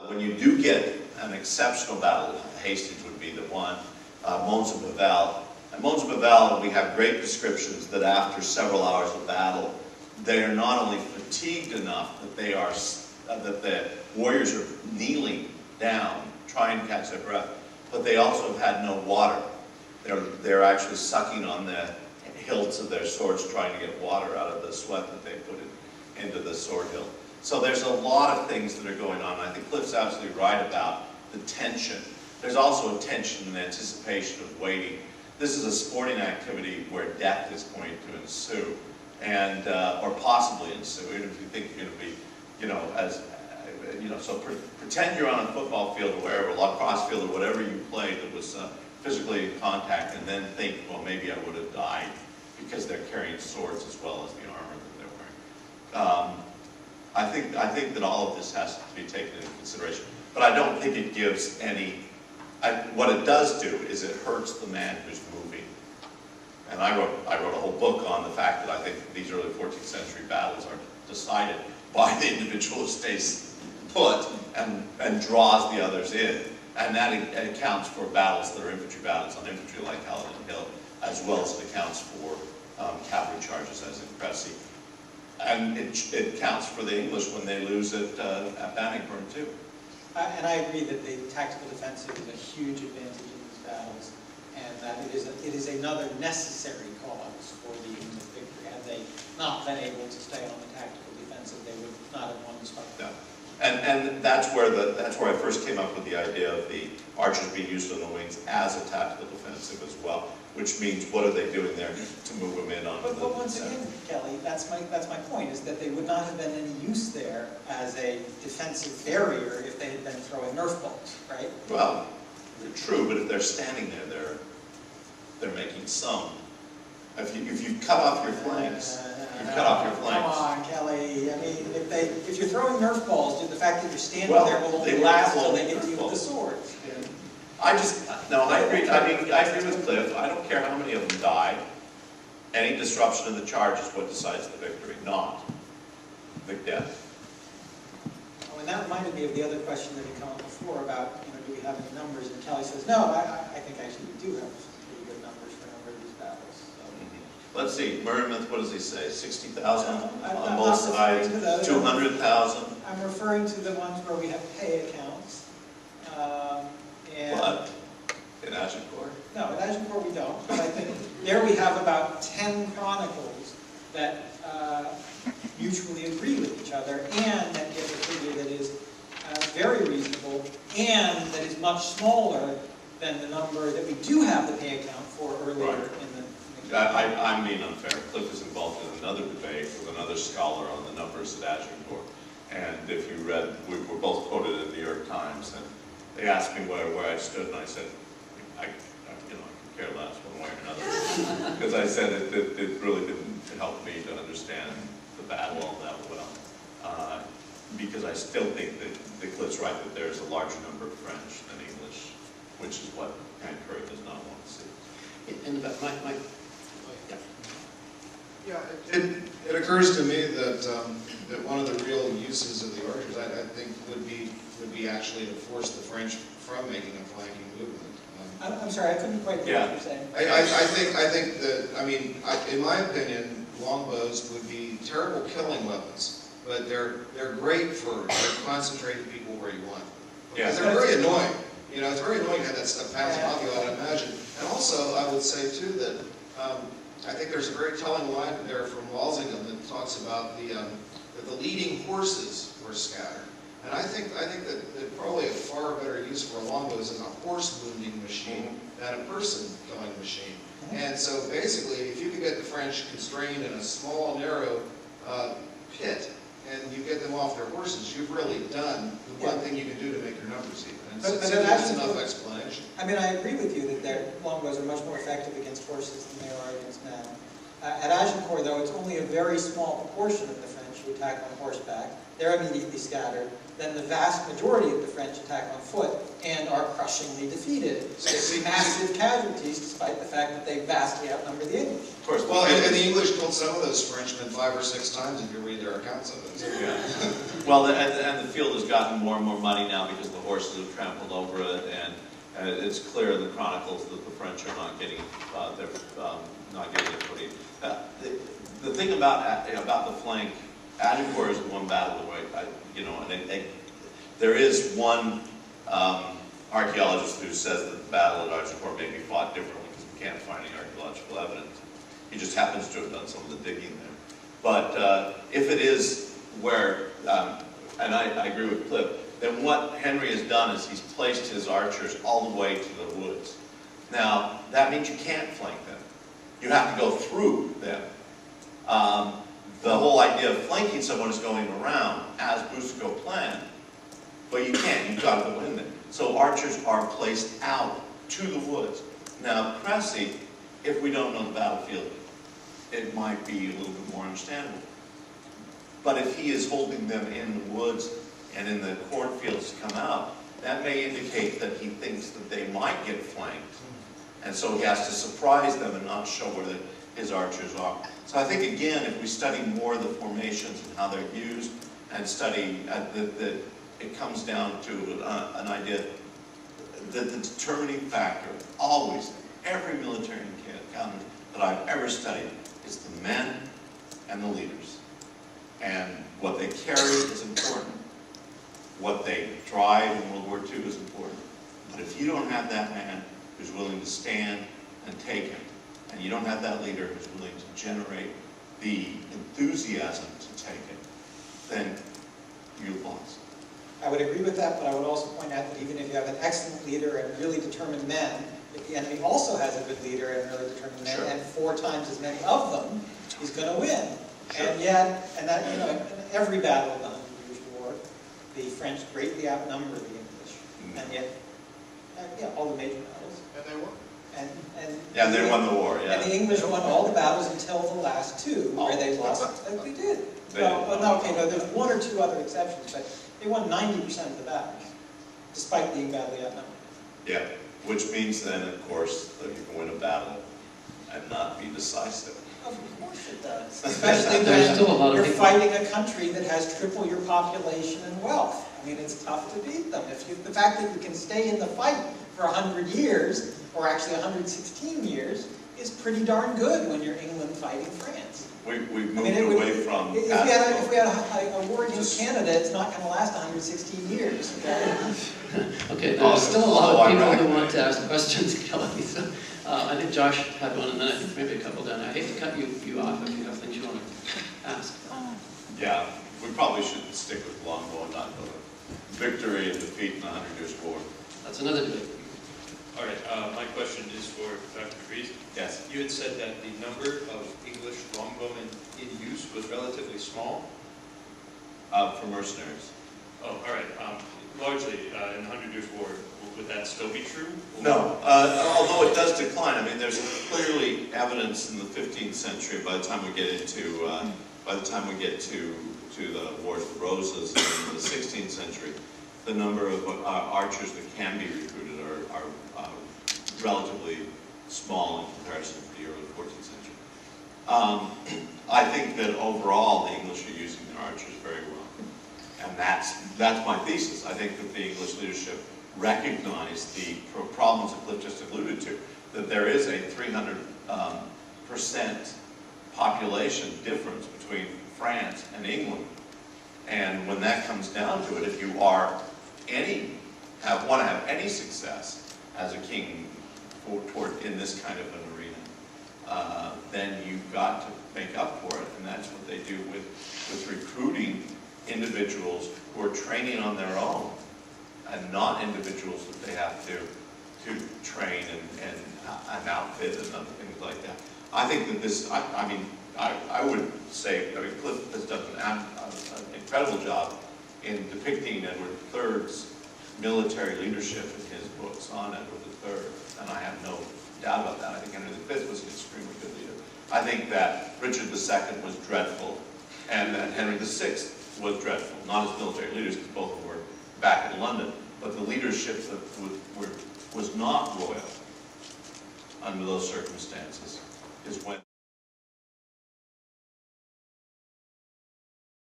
When you do get an exceptional battle, Hastings would be the one, Mons of Bavelle. At Mons of Bavelle, we have great descriptions that after several hours of battle, they are not only fatigued enough that they are that the warriors are kneeling down, trying to catch their breath, but they also have had no water. They're actually sucking on the hilts of their swords, trying to get water out of the sweat that they put into the sword hilt. So there's a lot of things that are going on. I think Cliff's absolutely right about the tension. There's also a tension and anticipation of waiting. This is a sporting activity where death is going to ensue, and or possibly ensue. Even if you think you're going to be, so pretend you're on a football field or wherever, a lacrosse field or whatever you played that was physically in contact, and then think, well, maybe I would have died because they're carrying swords as well as the armor that they're wearing. I think that all of this has to be taken into consideration, but I don't think it gives any. What it does do is it hurts the man who's moving. And I wrote a whole book on the fact that I think these early 14th century battles are decided by the individual who stays put and draws the others in. And that accounts for battles that are infantry battles on infantry like Culloden Hill, as well as it accounts for cavalry charges as in Cressy. And it counts for the English when they lose at Bannockburn too. And I agree that the tactical defensive is a huge advantage in these battles, and that it is another necessary cause for the English victory. Had they not been able to stay on the tactical defensive, they would not have won this fight. No. And that's where I first came up with the idea of the archers being used on the wings as a tactical defensive as well, which means what are they doing there to move them in on But once again, Kelly, that's my point, is that they would not have been any use there as a defensive barrier if they had been throwing Nerf balls, right? Well, true, but if they're standing there, they're making some. If you cut off your flanks, you cut off your flanks. Come on, Kelly. I mean, if you're throwing Nerf balls, the fact that you're standing well, there will only last until they get to you with the swords. I agree. I agree with Cliff. I don't care how many of them die. Any disruption in the charge is what decides the victory, not the death. Oh, and that reminded me of the other question that had come up before about, do we have any numbers? And Kelly says, no, I think actually we do have some pretty good numbers for a number of these battles. So. Let's see, Merrimath, what does he say? 60,000 on I'm both sides, 200,000. I'm referring to the ones where we have pay accounts. But in Agincourt? No, in Agincourt we don't. But I think there we have about 10 chronicles that mutually agree with each other and that give a figure that is very reasonable and that is much smaller than the number that we do have the pay account for earlier in the I'm being unfair. Cliff is involved in another debate with another scholar on the numbers at Agincourt. And if you read, we were both quoted in the New York Times, and they asked me where I stood, and I said, I could care less one way or another. Because I said it really didn't help me to understand the battle all that well. Because I still think that Cliff's right that there's a larger number of French than English, which is what Grant Curry does not want to see. And it occurs to me that that one of the real uses of the archers, I think, would be actually to force the French from making a flanking movement. I'm sorry, I couldn't quite hear what you're saying. I think that, in my opinion, longbows would be terrible killing weapons, but they're great for concentrating people where you want them. Because they're very annoying. It's very annoying to have that stuff bouncing off you, I'd imagine. And also, I would say too that I think there's a very telling line there from Walsingham that talks about that the leading horses were scattered. And I think that probably a far better use for a longbow is as a horse wounding machine than a person killing machine. And so basically, if you could get the French constrained in a small, narrow pit, and you get them off their horses, you've really done the one thing you can do to make your numbers even. And but that's enough explanation. I agree with you that their longbows are much more effective against horses than they are against men. At Agincourt, though, it's only a very small proportion of the French who attack on horseback. They're immediately scattered. Then the vast majority of the French attack on foot and are crushingly defeated. With massive casualties, despite the fact that they vastly outnumber the English. Of course. Well, and the English killed some of those Frenchmen 5 or 6 times if you read their accounts of it. So. Well, and the field has gotten more and more muddy now because the horses have trampled over it, and it's clear in the chronicles that the French are not getting not getting it pretty. The thing about the flank, Agincourt is the one battle where there is one archaeologist who says that the battle at Agincourt may be fought differently because we can't find any archaeological evidence. He just happens to have done some of the digging there. But if it is where, and I agree with Cliff, then what Henry has done is he's placed his archers all the way to the woods. Now, that means you can't flank them. You have to go through them. The whole idea of flanking someone is going around, as Boucicaut planned, but you can't. You've got to go in there. So archers are placed out to the woods. Now, Cressy, if we don't know the battlefield, it might be a little bit more understandable. But if he is holding them in the woods and in the cornfields to come out, that may indicate that he thinks that they might get flanked. And so he has to surprise them and not show where his archers are. So I think, again, if we study more of the formations and how they're used, and study it comes down to an idea that the determining factor, always, every military encounter that I've ever studied, is the men and the leaders. And what they carry is important. What they drive in World War II is important. But if you don't have that man who's willing to stand and take it, and you don't have that leader who's willing to generate the enthusiasm to take it, then you've lost. I would agree with that, but I would also point out that even if you have an excellent leader and really determined men, if the enemy also has a good leader and really determined men, and 4 times as many of them, he's going to win. Sure. And yet, in every battle of the 100 Years' War, the French greatly outnumber the English, and yet, all the major battles. And they won. And they won the war, yeah. And the English won all the battles until the last 2, where they lost, like we did. There's 1 or 2 other exceptions, but they won 90% of the battles, despite being badly outnumbered. Yeah, which means then, of course, that you can win a battle and not be decisive. Of course it does. Especially when you're fighting a country that has triple your population and wealth. I mean, it's tough to beat them. The fact that you can stay in the fight for 100 years, or actually 116 years, is pretty darn good when you're England fighting France. We've moved away from... If we had a war against Canada, it's not going to last 116 years. Okay, there's still a lot of people who want to ask questions, Kelly. So, I think Josh had one, and then I think maybe a couple down. I hate to cut you off if you have things you want to ask. Yeah, we probably should stick with longbow and not go to victory and defeat in the 100 Years' War. That's another debate. All right, my question is for Dr. DeVries. Yes. You had said that the number of English longbowmen in use was relatively small? For mercenaries. Oh, all right. Largely, in the 100 Years' War, would that still be true? No, although it does decline. I mean, there's clearly evidence in the 15th century. By the time we get into, the Wars of the Roses in the 16th century, the number of archers that can be recruited are relatively small in comparison to the early 14th century. I think that overall the English are using their archers very well, and that's my thesis. I think that the English leadership recognized the problems that Cliff just alluded to, that there is a 300% population difference between France and England, and when that comes down to it, if you are want to have any success as a king in this kind of an arena, then you've got to make up for it, and that's what they do with recruiting individuals who are training on their own, and not individuals that they have to train and outfit and other things like that. I think that this, I would say, Cliff has done an incredible job in depicting Edward III's military leadership in his books on Edward III, and I have no doubt about that. I think Henry V was an extremely good leader. I think that Richard II was dreadful, and that Henry VI was dreadful. Not as military leaders, because both of them were back in London, but the leadership that was not royal under those circumstances is when